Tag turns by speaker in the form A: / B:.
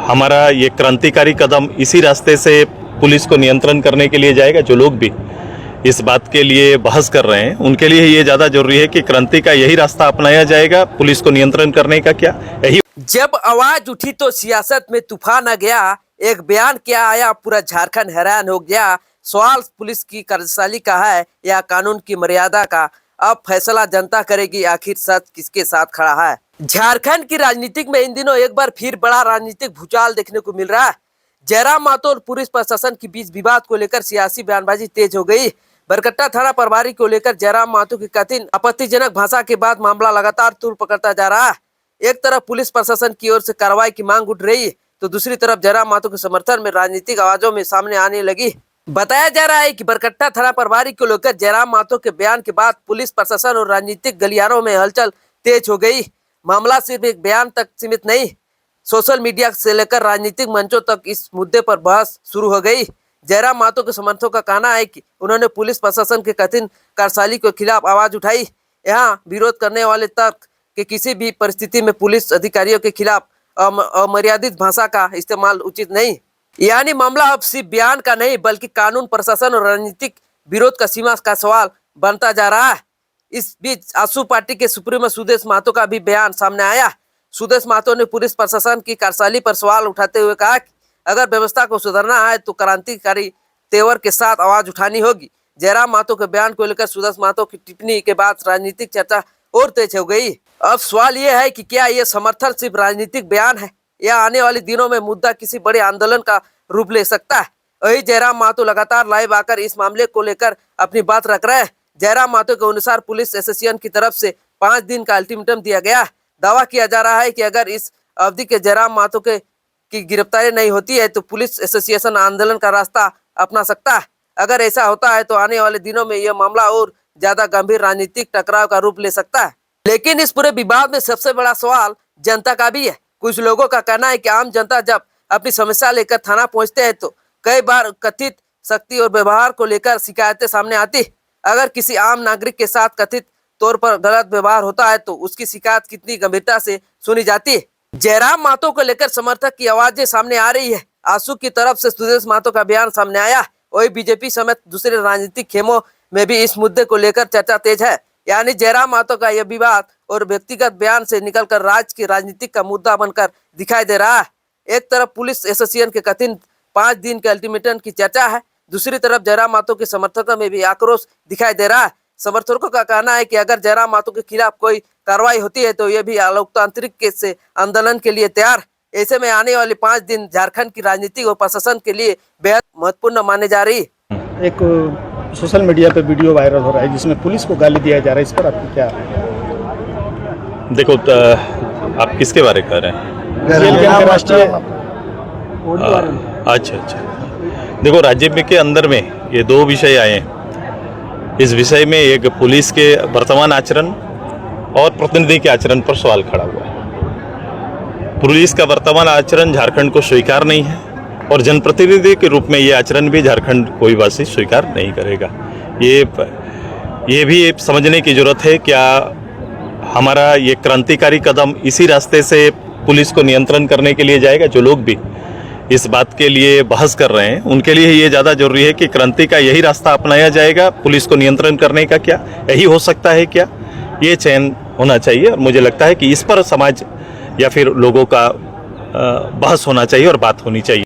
A: हमारा ये क्रांतिकारी कदम इसी रास्ते से पुलिस को नियंत्रण करने के लिए जाएगा। जो लोग भी इस बात के लिए बहस कर रहे हैं उनके लिए ये ज़्यादा जरूरी है कि क्रांति का यही रास्ता अपनाया जाएगा, पुलिस को नियंत्रण करने का क्या यही।
B: जब आवाज उठी तो सियासत में तूफान आ गया। एक बयान क्या आया, पूरा झारखंड हैरान हो गया। सवाल पुलिस की कार्यशैली का है या कानून की मर्यादा का? अब फैसला जनता करेगी आखिर सच किसके साथ खड़ा है। झारखंड की राजनीतिक में इन दिनों एक बार फिर बड़ा राजनीतिक भूचाल देखने को मिल रहा है। जयराम महतो और पुलिस प्रशासन के बीच विवाद को लेकर सियासी बयानबाजी तेज हो गई। बरकट्टा थाना प्रभारी को लेकर जयराम महतो की कथित आपत्तिजनक भाषा के बाद मामला लगातार तूल पकड़ता जा रहा है। एक तरफ पुलिस प्रशासन की ओर से कार्रवाई की मांग उठ रही है तो दूसरी तरफ जयराम महतो के समर्थन में राजनीतिक आवाजों में सामने आने लगी। बताया जा रहा है कि बरकट्टा थाना प्रभारी को लेकर जयराम महतो के बयान के बाद पुलिस प्रशासन और राजनीतिक गलियारों में हलचल तेज हो गई। मामला सिर्फ एक बयान तक सीमित नहीं, सोशल मीडिया से लेकर राजनीतिक मंचों तक इस मुद्दे पर बहस शुरू हो गई। जयराम महतो के समर्थकों का कहना है कि उन्होंने पुलिस प्रशासन के कथित कार्यशैली के खिलाफ आवाज उठाई। यहाँ विरोध करने वाले तर्क कि किसी भी परिस्थिति में पुलिस अधिकारियों के खिलाफ अमर्यादित भाषा का इस्तेमाल उचित नहीं। यानी मामला अब सिर्फ बयान का नहीं बल्कि कानून, प्रशासन और राजनीतिक विरोध का सीमा का सवाल बनता जा रहा है। इस बीच आसू पार्टी के सुप्रीमो सुदेश महतो का भी बयान सामने आया। सुदेश महतो ने पुलिस प्रशासन की कार्यशैली पर सवाल उठाते हुए कहा कि अगर व्यवस्था को सुधारना है तो क्रांतिकारी तेवर के साथ आवाज उठानी होगी। जयराम महतो के बयान को लेकर सुदेश महतो की टिप्पणी के बाद राजनीतिक चर्चा और तेज हो गई। अब सवाल यह है कि क्या यह समर्थन सिर्फ राजनीतिक बयान है या आने वाले दिनों में मुद्दा किसी बड़े आंदोलन का रूप ले सकता है। वही जयराम महतो लगातार लाइव आकर इस मामले को लेकर अपनी बात रख रहे हैं। जयराम महतो के अनुसार पुलिस एसोसिएशन की तरफ से 5 दिन का अल्टीमेटम दिया गया। दावा किया जा रहा है कि अगर इस अवधि के जयराम महतो की गिरफ्तारी नहीं होती है तो पुलिस एसोसिएशन आंदोलन का रास्ता अपना सकता है। अगर ऐसा होता है तो आने वाले दिनों में यह मामला और ज्यादा गंभीर राजनीतिक टकराव का रूप ले सकता है। लेकिन इस पूरे विवाद में सबसे बड़ा सवाल जनता का भी है। कुछ लोगों का कहना है कि आम जनता जब अपनी समस्या लेकर थाना पहुंचते हैं तो कई बार कथित शक्ति और व्यवहार को लेकर शिकायतें सामने आती। अगर किसी आम नागरिक के साथ कथित तौर पर गलत व्यवहार होता है तो उसकी शिकायत कितनी गंभीरता से सुनी जाती है। जयराम महतो को लेकर समर्थक की आवाजें सामने आ रही है। आसू की तरफ से सुदेश महतो का बयान सामने आया। वही बीजेपी समेत दूसरे राजनीतिक खेमों में भी इस मुद्दे को लेकर चर्चा तेज है। यानी जयराम महतो का यह विवाद और व्यक्तिगत बयान से निकलकर राज्य की राजनीतिक का मुद्दा बनकर दिखाई दे रहा है। एक तरफ पुलिस एसोसिएशन के कथित 5 दिन के अल्टीमेटम की चर्चा है, दूसरी तरफ जयराम महतो के समर्थकों में भी आक्रोश दिखाई दे रहा है। समर्थकों का कहना है कि अगर जयराम महतो के खिलाफ कोई कार्रवाई होती है तो यह भी लोकतांत्रिक से आंदोलन के लिए तैयार। ऐसे में आने वाले 5 दिन झारखंड की राजनीति और प्रशासन के लिए बेहद महत्वपूर्ण माने जा रही है।
C: एक सोशल मीडिया पे वीडियो वायरल हो रहा है जिसमें पुलिस को गाली दिया जा रहा है, इस पर आपकी क्या है?
A: देखो आप किसके बारे में कह रहे हैं?
C: राष्ट्रीय
A: अच्छा देखो, राज्य में के अंदर में ये 2 विषय आए हैं। इस विषय में एक पुलिस के वर्तमान आचरण और प्रतिनिधि के आचरण पर सवाल खड़ा हुआ है। पुलिस का वर्तमान आचरण झारखंड को स्वीकार नहीं है और जनप्रतिनिधि के रूप में ये आचरण भी झारखंड कोई वासी स्वीकार नहीं करेगा। ये भी समझने की जरूरत है क्या हमारा ये क्रांतिकारी कदम इसी रास्ते से पुलिस को नियंत्रण करने के लिए जाएगा। जो लोग भी इस बात के लिए बहस कर रहे हैं उनके लिए ये ज़्यादा जरूरी है कि क्रांति का यही रास्ता अपनाया जाएगा, पुलिस को नियंत्रण करने का क्या यही हो सकता है क्या, ये चयन होना चाहिए। और मुझे लगता है कि इस पर समाज या फिर लोगों का बहस होना चाहिए और बात होनी चाहिए।